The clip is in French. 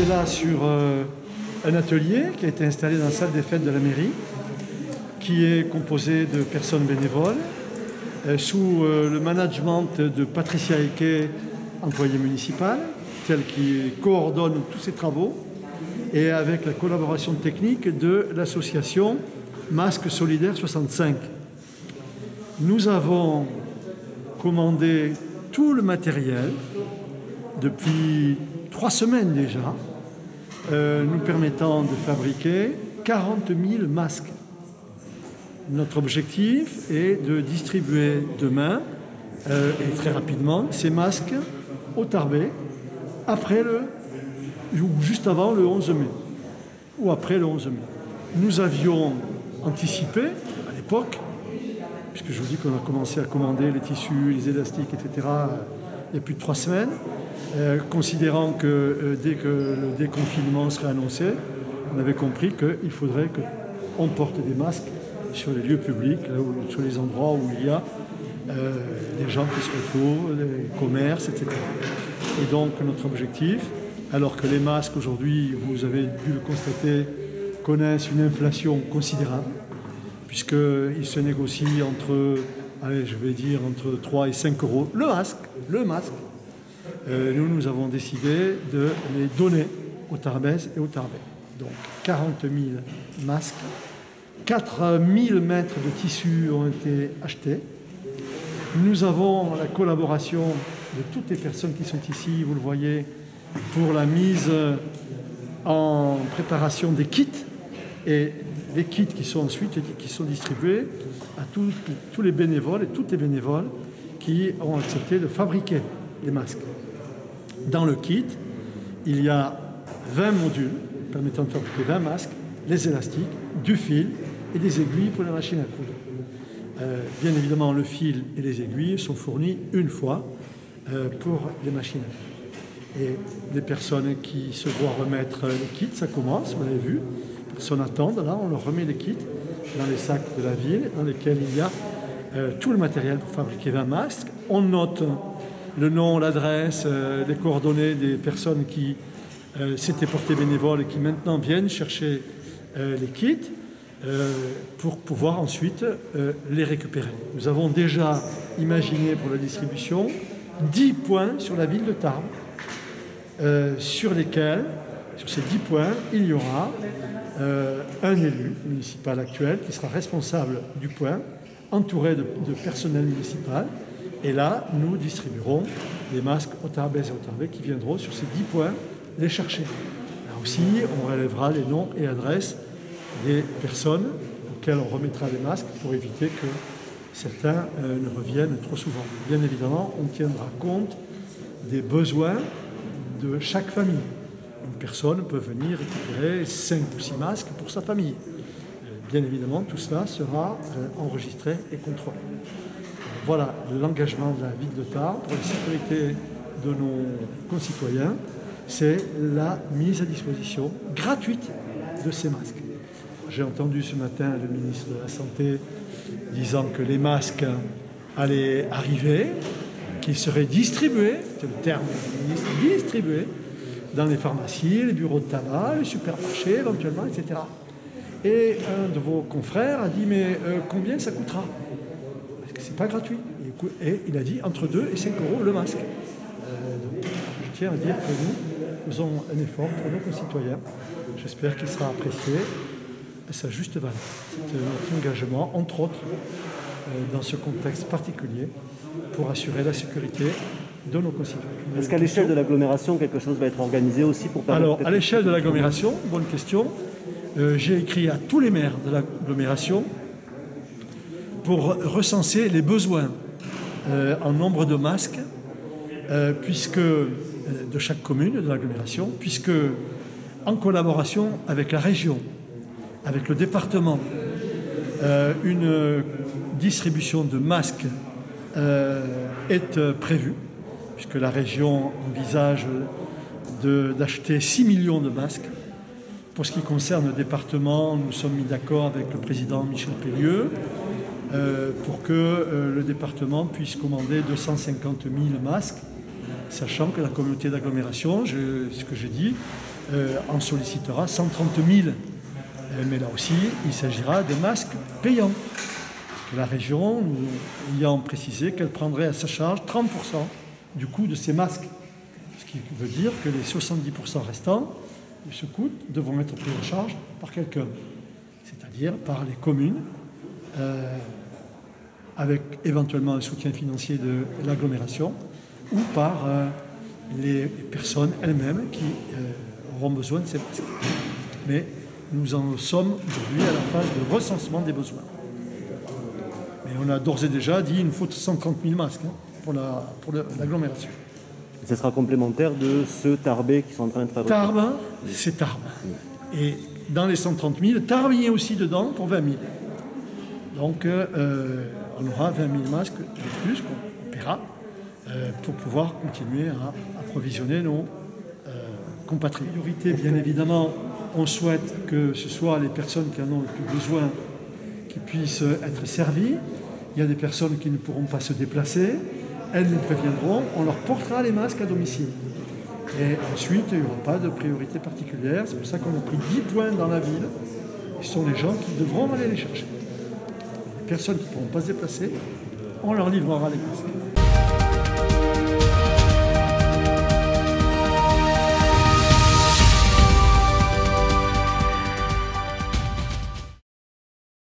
êtes là sur un atelier qui a été installé dans la salle des fêtes de la mairie, qui est composé de personnes bénévoles, sous le management de Patricia Eke, employée municipale, celle qui coordonne tous ces travaux, et avec la collaboration technique de l'association Masque Solidaire 65. Nous avons commandé tout le matériel depuis 3 semaines déjà, nous permettant de fabriquer 40 000 masques. Notre objectif est de distribuer demain, et très rapidement, ces masques au Tarbais, ou juste avant le 11 mai, ou après le 11 mai. Nous avions anticipé, à l'époque, puisque je vous dis qu'on a commencé à commander les tissus, les élastiques, etc., il y a plus de 3 semaines, considérant que dès que le déconfinement serait annoncé, on avait compris qu'il faudrait qu'on porte des masques sur les lieux publics, là où, sur les endroits où il y a des gens qui se retrouvent, des commerces, etc. Et donc notre objectif, alors que les masques aujourd'hui, vous avez dû le constater, connaissent une inflation considérable, puisqu'ils se négocient entre, allez, je vais dire, entre 3 et 5 euros le masque. Nous avons décidé de les donner aux Tarbaises et aux Tarbais. Donc 40 000 masques, 4 000 mètres de tissu ont été achetés. Nous avons la collaboration de toutes les personnes qui sont ici, vous le voyez, pour la mise en préparation des kits, et les kits qui sont ensuite distribués à tous les bénévoles et toutes les bénévoles qui ont accepté de fabriquer les masques. Dans le kit, il y a 20 modules permettant de fabriquer 20 masques, les élastiques, du fil et des aiguilles pour la machine à coudre. Bien évidemment, le fil et les aiguilles sont fournis une fois pour les machines à coudre. Et les personnes qui se voient remettre les kits, ça commence, vous l'avez vu, les personnes attendent, là on leur remet les kits dans les sacs de la ville dans lesquels il y a tout le matériel pour fabriquer 20 masques. On note le nom, l'adresse, les coordonnées des personnes qui s'étaient portées bénévoles et qui maintenant viennent chercher les kits pour pouvoir ensuite les récupérer. Nous avons déjà imaginé pour la distribution 10 points sur la ville de Tarbes, sur lesquels, sur ces 10 points, il y aura un élu municipal actuel qui sera responsable du point, entouré de personnel municipal. Et là, nous distribuerons les masques aux Tarbais et aux Tarbais qui viendront sur ces 10 points les chercher. Là aussi, on relèvera les noms et adresses des personnes auxquelles on remettra les masques pour éviter que certains ne reviennent trop souvent. Bien évidemment, on tiendra compte des besoins de chaque famille. Une personne peut venir récupérer 5 ou 6 masques pour sa famille. Bien évidemment, tout cela sera enregistré et contrôlé. Voilà l'engagement de la ville de Tarbes pour la sécurité de nos concitoyens, c'est la mise à disposition gratuite de ces masques. J'ai entendu ce matin le ministre de la Santé disant que les masques allaient arriver, qu'ils seraient distribués, c'est le terme du ministre, distribués dans les pharmacies, les bureaux de tabac, les supermarchés éventuellement, etc. Et un de vos confrères a dit mais combien ça coûtera? Parce que c'est pas gratuit. Et il a dit entre 2 et 5 euros le masque. Donc, je tiens à dire que nous faisons un effort pour nos concitoyens. J'espère qu'il sera apprécié à sa juste valeur. C'est notre engagement, entre autres, dans ce contexte particulier, pour assurer la sécurité de nos concitoyens. Est-ce qu'à l'échelle de l'agglomération, quelque chose va être organisé aussi pour permettre... Alors, à l'échelle de l'agglomération, bonne question. J'ai écrit à tous les maires de l'agglomération pour recenser les besoins en nombre de masques de chaque commune de l'agglomération, puisque en collaboration avec la région, avec le département, une distribution de masques est prévue, puisque la région envisage d'acheter 6 millions de masques. Pour ce qui concerne le département, nous sommes mis d'accord avec le président Michel Pellieu pour que le département puisse commander 250 000 masques, sachant que la communauté d'agglomération, ce que j'ai dit, en sollicitera 130 000. Mais là aussi, il s'agira de masques payants. La région nous ayant précisé qu'elle prendrait à sa charge 30% du coût de ces masques. Ce qui veut dire que les 70% restants de ce coût devront être pris en charge par quelqu'un, c'est-à-dire par les communes, avec éventuellement un soutien financier de l'agglomération, ou par les personnes elles-mêmes qui auront besoin de ces masques. Mais nous en sommes aujourd'hui à la phase de recensement des besoins. Mais on a d'ores et déjà dit qu'il nous faut 130 000 masques pour l'agglomération. Ce sera complémentaire de ceux Tarbes qui sont en train de fabriquer. Tarbes, c'est Tarbes. Et dans les 130 000, Tarbes y est aussi dedans pour 20 000. Donc on aura 20 000 masques de plus qu'on paiera pour pouvoir continuer à approvisionner nos compatriotes. Priorité, bien évidemment, on souhaite que ce soit les personnes qui en ont le plus besoin qui puissent être servies. Il y a des personnes qui ne pourront pas se déplacer. Elles nous préviendront, on leur portera les masques à domicile. Et ensuite, il n'y aura pas de priorité particulière. C'est pour ça qu'on a pris 10 points dans la ville. Ce sont les gens qui devront aller les chercher. Les personnes qui ne pourront pas se déplacer, on leur livrera les masques.